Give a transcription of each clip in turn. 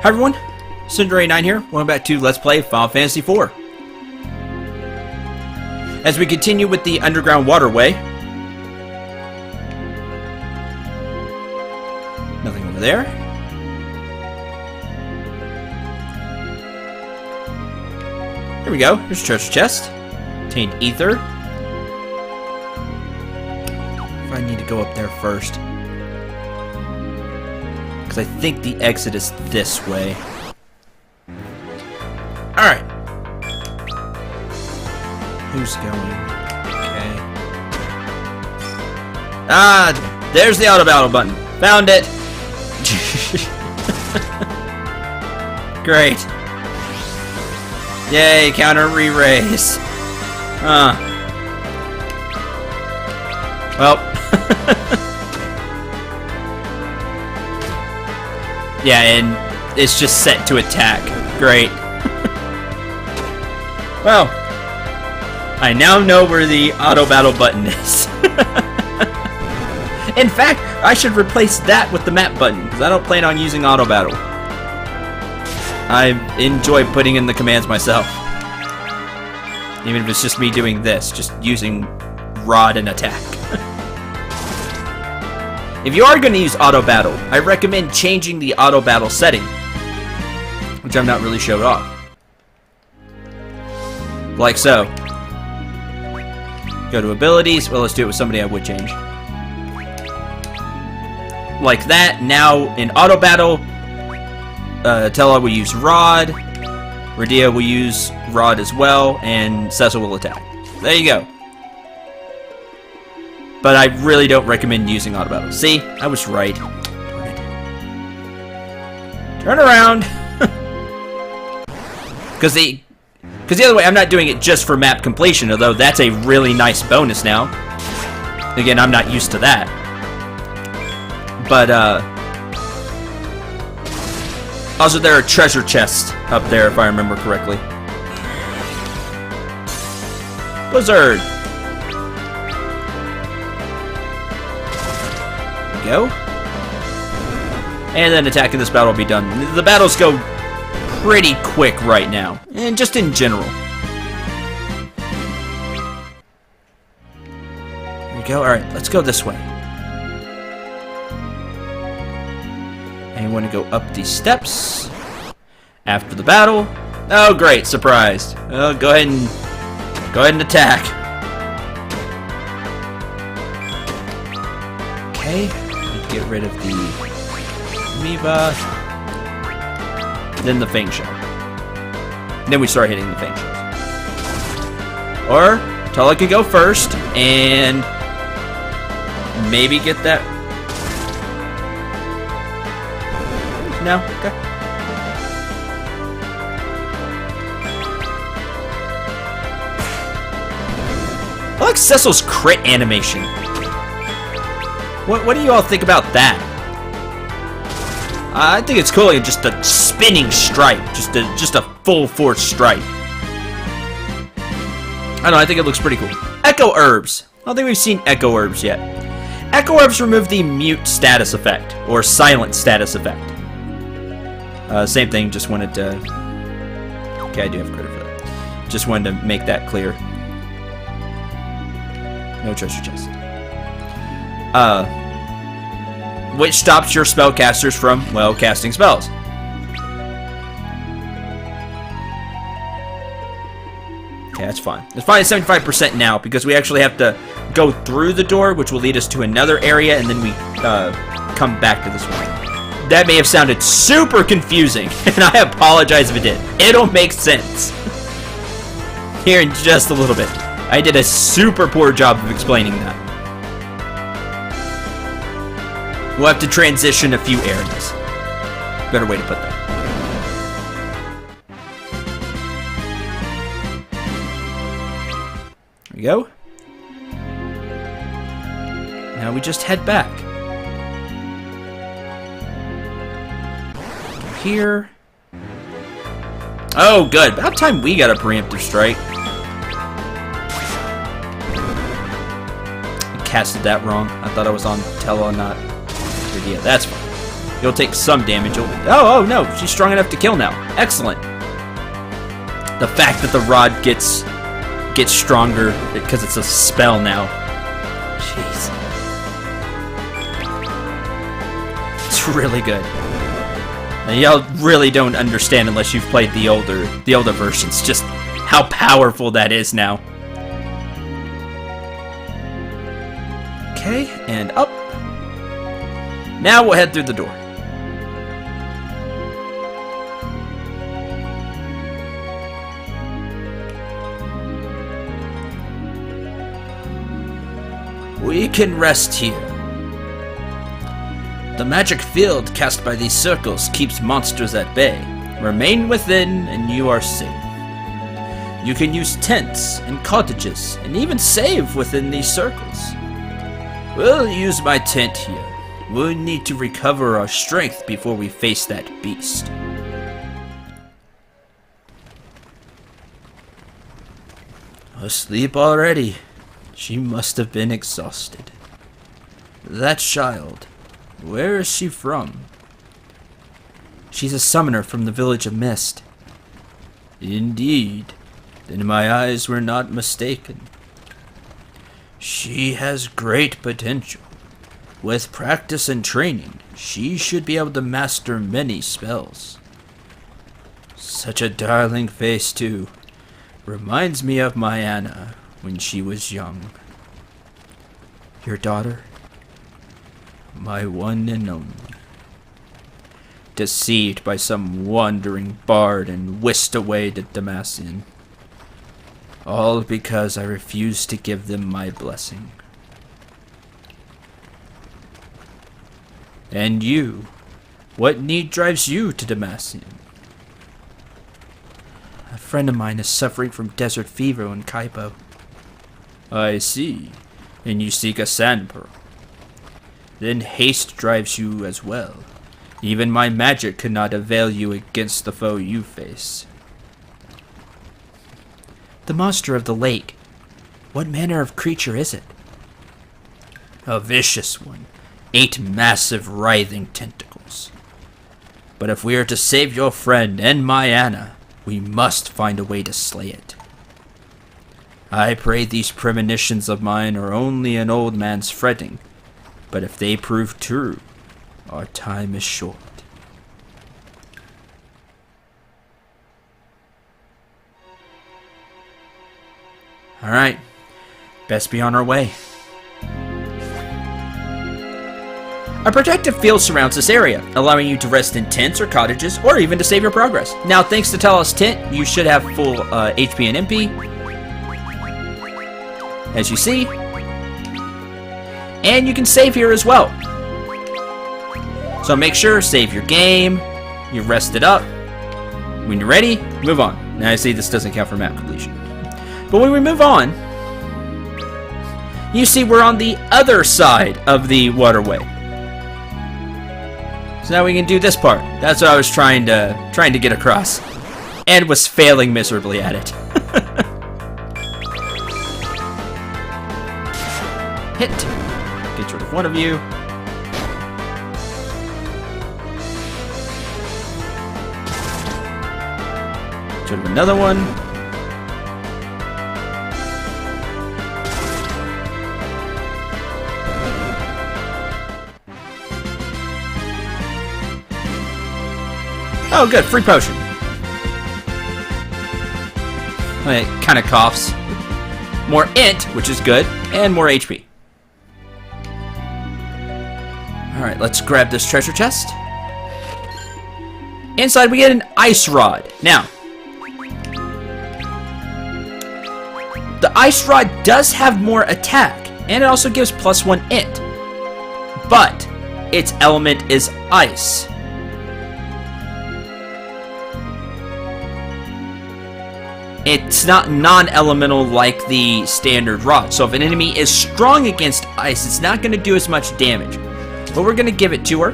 Hi everyone, Cinderay9 here. Welcome back to Let's Play Final Fantasy IV. As we continue with the Underground Waterway. Nothing over there. Here we go. Here's a treasure chest. Contained ether. If I need to go up there first. Because I think the exit is this way. Alright. Who's going? Okay. Ah, there's the auto battle button. Found it. Great. Yay, counter re-raise. Well. Yeah, and it's just set to attack. Great. Well, I now know where the auto battle button is. In fact, I should replace that with the map button, because I don't plan on using auto battle. I enjoy putting in the commands myself. Even if it's just me doing this, just using rod and attack. If you are going to use auto battle, I recommend changing the auto battle setting, which I'm not really showed off. Like so. Go to abilities. Well, let's do it with somebody I would change. Like that. Now in auto battle, Tellah will use rod, Radia will use rod as well, and Cecil will attack. There you go. But I really don't recommend using auto battle. See, I was right. Turn around. Because the other way, I'm not doing it just for map completion, although that's a really nice bonus now. Again, I'm not used to that. But also there are treasure chests up there, if I remember correctly. Blizzard. Go. And then attacking this battle will be done. The battles go pretty quick right now, and just in general. Here we go. Alright, let's go this way. And you want to go up these steps after the battle. Oh great, surprised. Oh, go ahead and attack. Okay. Get rid of the amoeba, then the Fang Shell. Then we start hitting the Fang Shells. Or Tellah can go first and maybe get that. No? Okay. I like Cecil's crit animation. What do you all think about that? I think it's cool, just a spinning strike, just a full force strike. I don't know, I think it looks pretty cool. Echo Herbs. I don't think we've seen Echo Herbs yet. Echo Herbs remove the mute status effect, or silent status effect. Same thing, just wanted to... Okay, I do have credit for that. Just wanted to make that clear. No treasure chest. Which stops your spellcasters from, well, casting spells. Okay, that's fine. It's fine at 75% now, because we actually have to go through the door, which will lead us to another area, and then we come back to this one. That may have sounded super confusing, and I apologize if it did. It'll make sense. Here in just a little bit. I did a super poor job of explaining that. We'll have to transition a few areas. Better way to put that. There we go. Now we just head back. Here. Oh, good. About time we got a preemptive strike. I casted that wrong. I thought I was on Tellah, not... Yeah, that's fine. You'll take some damage. Oh no, she's strong enough to kill now. Excellent. The fact that the rod gets stronger because it's a spell now. Jeez. It's really good. Now, y'all really don't understand unless you've played the older versions, just how powerful that is now. Okay, and up. Now we'll head through the door. We can rest here. The magic field cast by these circles keeps monsters at bay. Remain within and you are safe. You can use tents and cottages and even save within these circles. We'll use my tent here. We'll need to recover our strength before we face that beast. Asleep already. She must have been exhausted. That child, where is she from? She's a summoner from the village of Mist. Indeed. Then my eyes were not mistaken. She has great potential. With practice and training, she should be able to master many spells. Such a darling face, too. Reminds me of my Anna when she was young. Your daughter? My one and only. Deceived by some wandering bard and whisked away to Damcyan. All because I refused to give them my blessing. And you? What need drives you to Damcyan? A friend of mine is suffering from desert fever in Kaipo. I see. And you seek a sand pearl. Then haste drives you as well. Even my magic could not avail you against the foe you face. The monster of the lake. What manner of creature is it? A vicious one. 8 massive writhing tentacles. But if we are to save your friend and my Anna, we must find a way to slay it. I pray these premonitions of mine are only an old man's fretting, but if they prove true, our time is short. Alright, best be on our way. A protective field surrounds this area, allowing you to rest in tents or cottages, or even to save your progress. Now, thanks to Tellah's tent, you should have full HP and MP, as you see. And you can save here as well. So make sure, save your game, you rest it up. When you're ready, move on. Now I see this doesn't count for map completion. But when we move on, you see we're on the other side of the waterway. So now we can do this part. That's what I was trying to get across. And was failing miserably at it. Hit. Get rid of one of you. Get rid of another one. Oh, good. Free potion. It kind of coughs. More int, which is good, and more HP. Alright, let's grab this treasure chest. Inside we get an ice rod. Now, the ice rod does have more attack, and it also gives +1 int. But its element is ice. It's not non-elemental like the standard rod. So if an enemy is strong against ice, it's not going to do as much damage. But we're going to give it to her.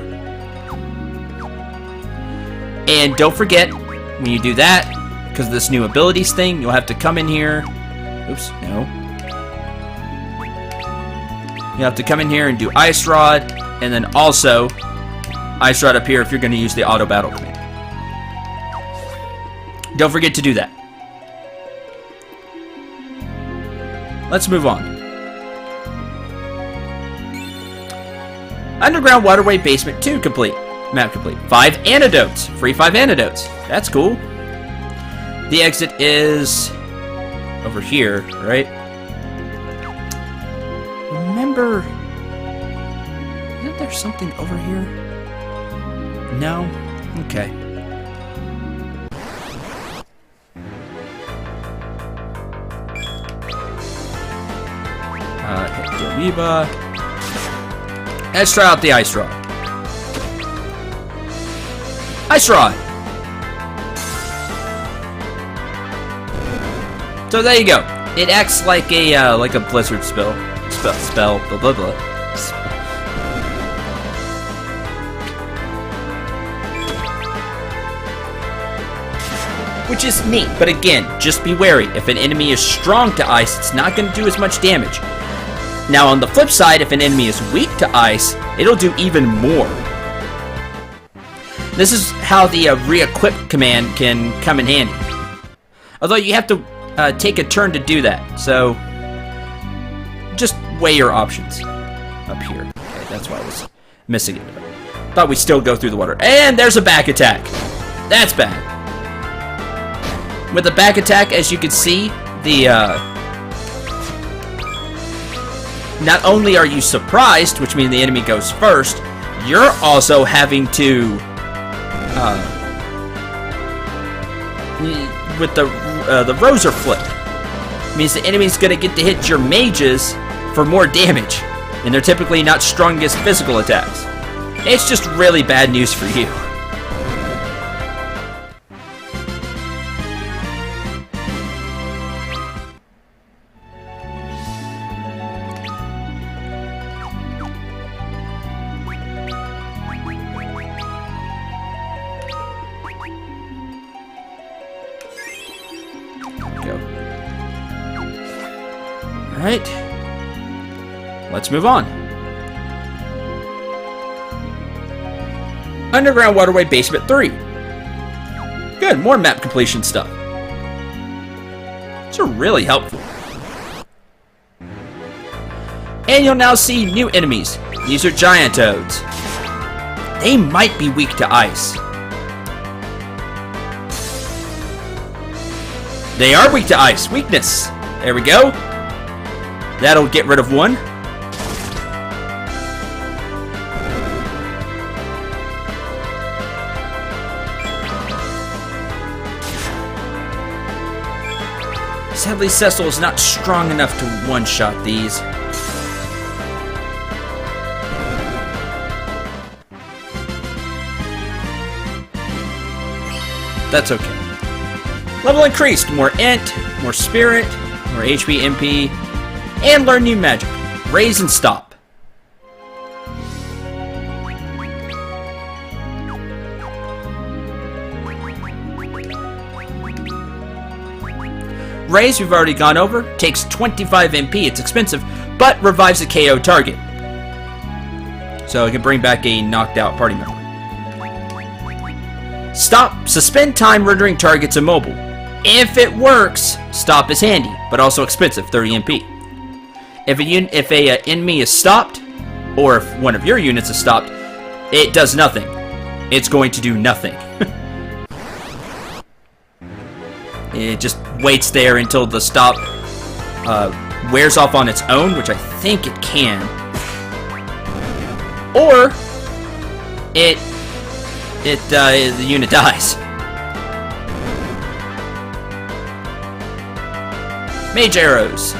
And don't forget, when you do that, because of this new abilities thing, you'll have to come in here. Oops, no. You have to come in here and do Ice Rod, and then also Ice Rod up here if you're going to use the auto battle command. Don't forget to do that. Let's move on. Underground Waterway Basement 2 complete. Map complete. 5 antidotes. Free 5 antidotes. That's cool. The exit is over here, right? Remember... Isn't there something over here? No? Okay. Hit the amoeba. Let's try out the Ice Rod. Ice Rod! So there you go. It acts like a blizzard spell, blah blah blah. Which is neat, but again, just be wary. If an enemy is strong to ice, it's not going to do as much damage. Now on the flip side, if an enemy is weak to ice, it'll do even more. This is how the re-equip command can come in handy. Although you have to take a turn to do that, so just weigh your options up here. Okay, that's why I was missing it. Thought we'd still go through the water. And there's a back attack. That's bad. With the back attack, as you can see, the not only are you surprised, which means the enemy goes first, you're also having to with the Roser flip. Means the enemy's gonna get to hit your mages for more damage, and they're typically not strongest physical attacks. It's just really bad news for you. Alright, let's move on. Underground Waterway Basement 3. Good, more map completion stuff. These are really helpful. And you'll now see new enemies. These are giant toads. They might be weak to ice. They are weak to ice. Weakness. There we go. That'll get rid of one. Sadly, Cecil is not strong enough to one-shot these. That's okay. Level increased. More int, more spirit, more HP, MP. And learn new magic. Raise and stop. Raise, we've already gone over. Takes 25 MP. It's expensive, but revives a KO target. So it can bring back a knocked out party member. Stop. Suspend time rendering targets immobile. If it works, stop is handy, but also expensive, 30 MP. If a enemy is stopped, or if one of your units is stopped, it does nothing. It's going to do nothing. It just waits there until the stop wears off on its own, which I think it can. Or the unit dies. Mage arrows.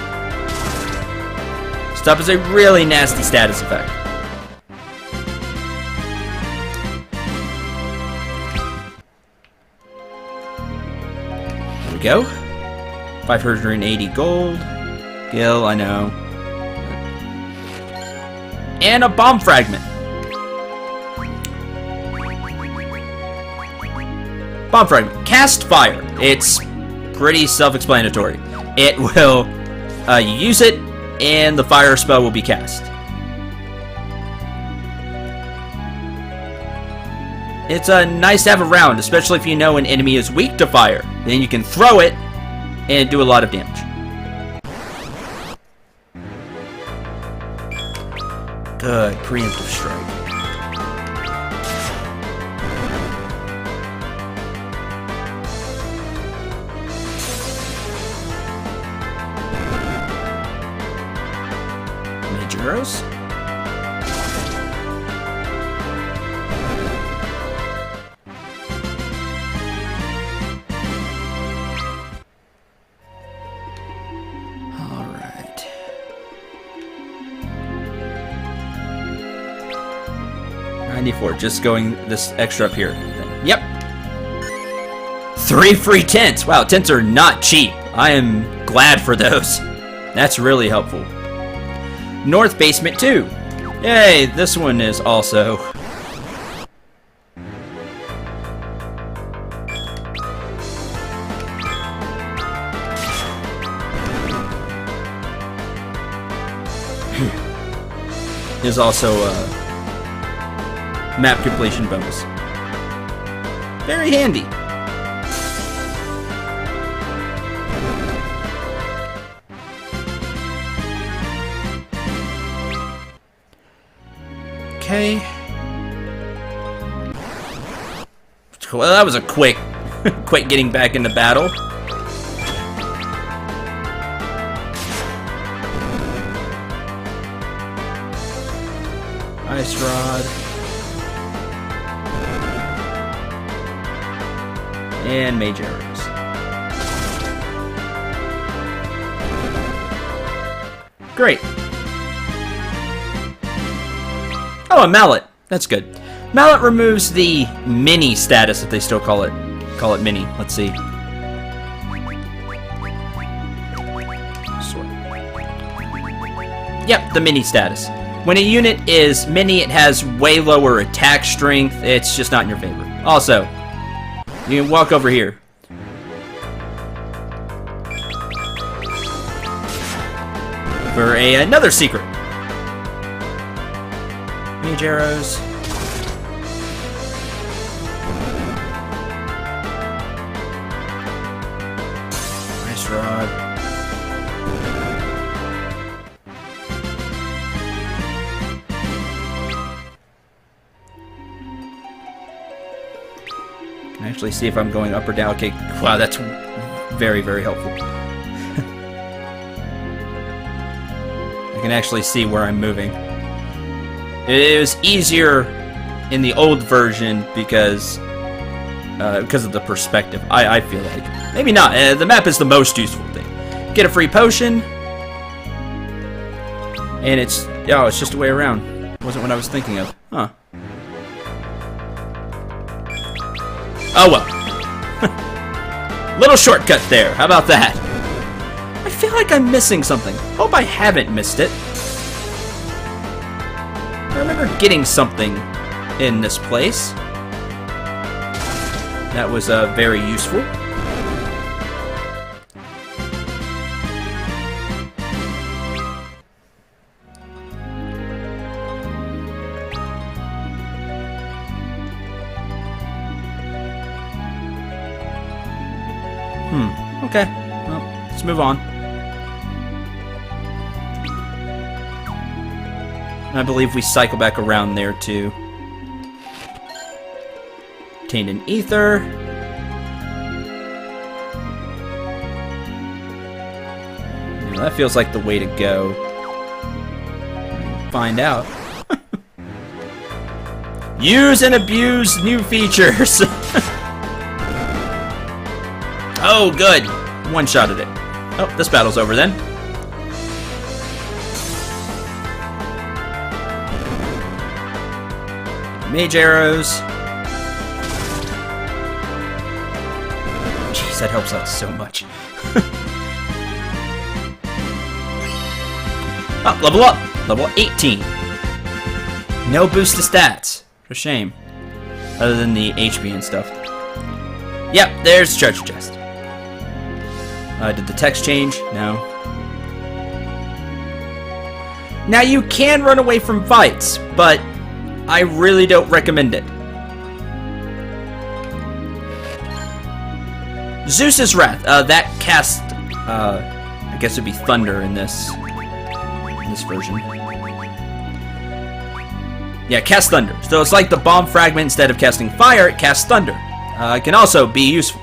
Stop is a really nasty status effect. There we go. 580 gold. Gil, I know. And a bomb fragment. Bomb fragment. Cast fire. It's pretty self-explanatory. It will, you use it, and the fire spell will be cast. It's nice to have around, especially if you know an enemy is weak to fire. Then you can throw it and do a lot of damage. Good, preemptive strike. Major arrows. All right. $94, just going this extra up here. Yep. 3 free tents. Wow, tents are not cheap. I am glad for those. That's really helpful. North basement 2. Yay, this one is also... is also a map completion bonus. Very handy. Okay. Well, that was a quick getting back into battle. Ice rod. And mage arrows. Great. Oh, a mallet. That's good. Mallet removes the mini status, if they still call it mini. Let's see. Sword. Yep, the mini status. When a unit is mini, it has way lower attack strength. It's just not in your favor. Also, you can walk over here. For another secret. Mage arrows. Ice rod. Can I actually see if I'm going up or down? Okay, wow, that's very, very helpful. I can actually see where I'm moving. It was easier in the old version because of the perspective. I feel like maybe not. The map is the most useful thing. Get a free potion, and it's just a way around. Wasn't what I was thinking of, huh? Oh well. Little shortcut there. How about that? I feel like I'm missing something. Hope I haven't missed it. I remember getting something in this place that was very useful. Okay. Well, let's move on. I believe we cycle back around there too. Obtained an ether. Yeah, that feels like the way to go. Find out. Use and abuse new features. Oh, good. One-shotted it. Oh, this battle's over then. Mage arrows. Jeez, that helps out so much. Oh, level up. Level 18. No boost to stats. For shame. Other than the HP and stuff. Yep, there's the treasure chest. Did the text change? No. Now you can run away from fights, but I really don't recommend it. Zeus's Wrath. That casts, I guess it'd be thunder in this version. Yeah, cast thunder. So it's like the bomb fragment. Instead of casting fire, it casts thunder. It can also be useful.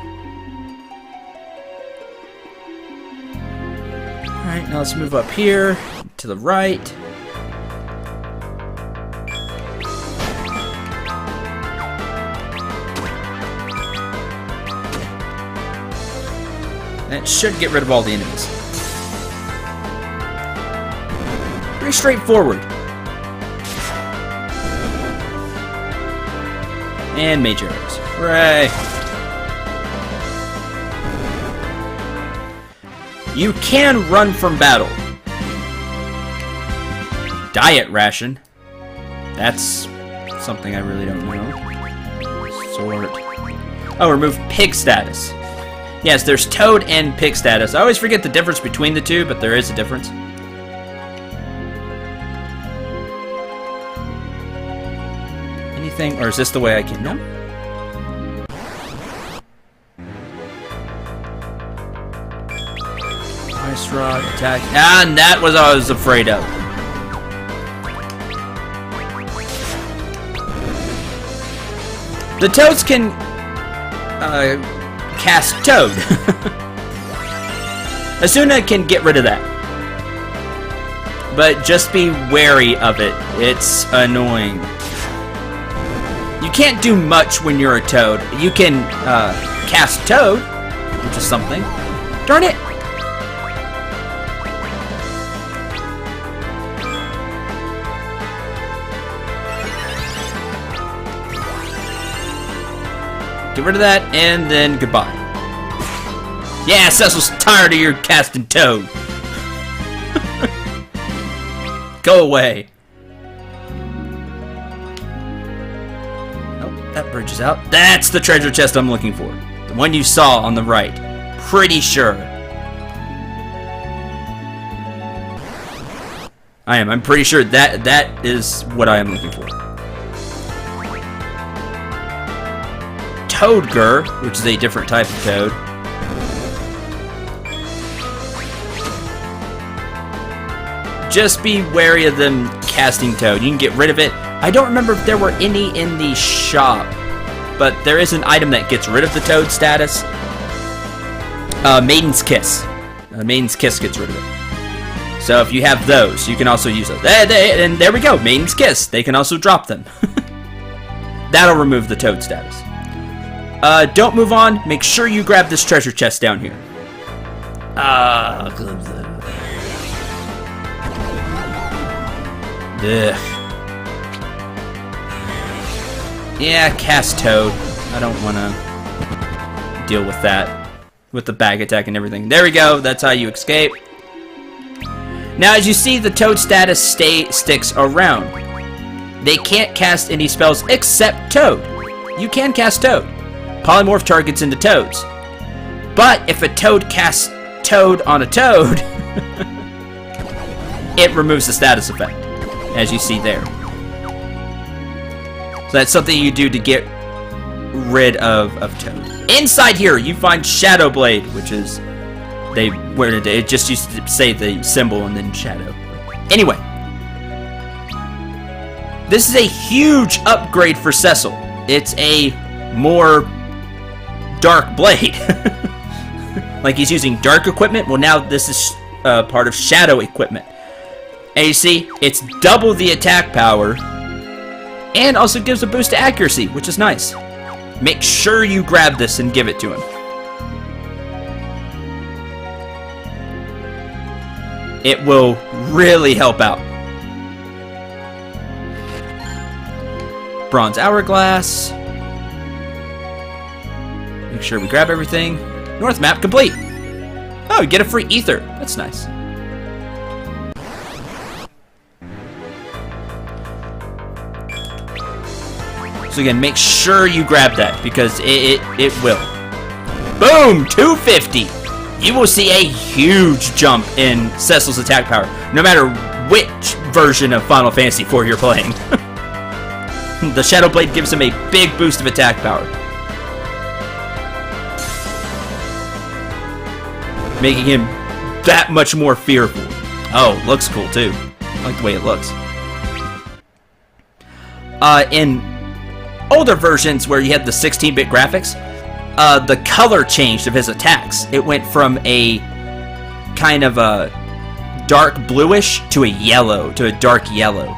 Alright, now let's move up here to the right. That should get rid of all the enemies. Pretty straightforward. And mage arrows. Hooray! You can run from battle. Diet ration. That's something I really don't know. Sort. Oh, remove pig status. Yes, there's toad and pig status. I always forget the difference between the two, but there is a difference. Anything, or is this the way I can know? Ice rod, attack. And that was what I was afraid of. The toads can cast Toad. Asuna can get rid of that. But just be wary of it. It's annoying. You can't do much when you're a Toad. You can cast Toad, which is something. Darn it! Get rid of that, and then goodbye. Yeah, Cecil's tired of your casting Toad. Go away. Oh, that bridge is out. That's the treasure chest I'm looking for. The one you saw on the right. Pretty sure. I'm pretty sure that is what I am looking for. Toadger, which is a different type of toad. Just be wary of them casting Toad. You can get rid of it. I don't remember if there were any in the shop, but there is an item that gets rid of the Toad status. Maiden's Kiss. Maiden's Kiss gets rid of it. So if you have those, you can also use those. And there we go, Maiden's Kiss. They can also drop them. That'll remove the Toad status. Don't move on. Make sure you grab this treasure chest down here. Ugh. Yeah, cast Toad. I don't want to deal with that. With the bag attack and everything. There we go. That's how you escape. Now, as you see, the Toad status sticks around. They can't cast any spells except Toad. You can cast Toad. Polymorph targets into Toads. But if a Toad casts Toad on a Toad, it removes the status effect, as you see there. So that's something you do to get rid of Toad. Inside here, you find Shadow Blade, which is it just used to say the symbol and then shadow. Anyway, this is a huge upgrade for Cecil. It's a more dark blade. Like he's using dark equipment. Well, now this is part of shadow equipment. And you see, it's double the attack power and also gives a boost to accuracy, which is nice. Make sure you grab this and give it to him. It will really help out. Bronze Hourglass. Make sure we grab everything. North map complete. Oh, you get a free ether. That's nice. So again, make sure you grab that because it will. Boom! 250! You will see a huge jump in Cecil's attack power, no matter which version of Final Fantasy IV you're playing. The Shadow Blade gives him a big boost of attack power. making him that much more fearful. Oh, looks cool too. I like the way it looks. In older versions where you had the 16-bit graphics, the color changed of his attacks. It went from a kind of a dark bluish to a yellow, to a dark yellow.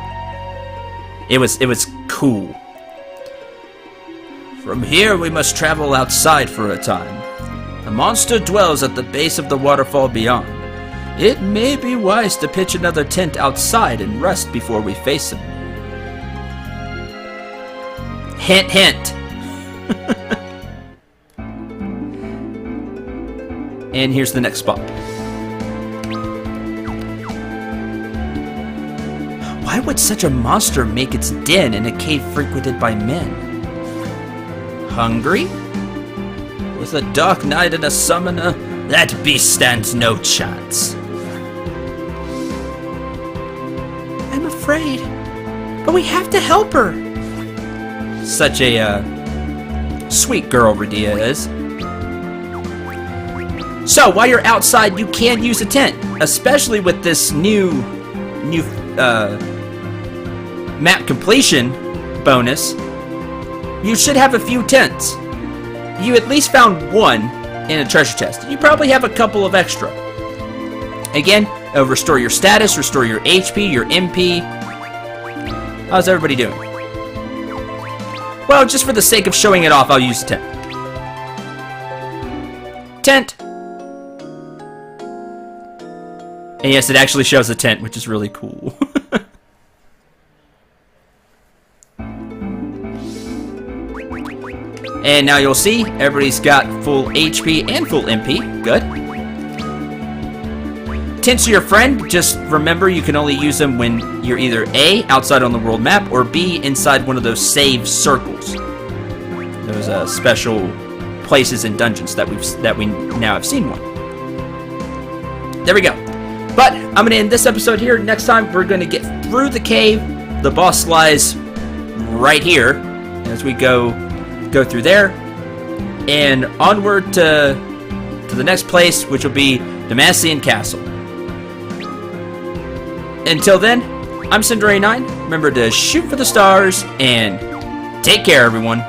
It was cool. From here we must travel outside for a time. The monster dwells at the base of the waterfall beyond. It may be wise to pitch another tent outside and rest before we face him. Hint, hint. And here's the next spot. Why would such a monster make its den in a cave frequented by men? Hungry? With a dark night and a summoner, that beast stands no chance. I'm afraid, but we have to help her. Such a sweet girl Radia is. So while you're outside, you can use a tent, especially with this new map completion bonus. You should have a few tents. You at least found one in a treasure chest. You probably have a couple of extra. Again, it'll restore your status, restore your HP, your MP. How's everybody doing? Well, just for the sake of showing it off, I'll use a tent. Tent! And yes, it actually shows a tent, which is really cool. And now you'll see, everybody's got full HP and full MP. Good. Tents are your friend. Just remember, you can only use them when you're either A, outside on the world map, or B, inside one of those save circles. Those special places and dungeons that we now have seen one. There we go. But I'm going to end this episode here. Next time, we're going to get through the cave. The boss lies right here as we go through there and onward to the next place, which will be Damcyan Castle. Until then, I'm Cinder89. Remember to shoot for the stars and take care, everyone.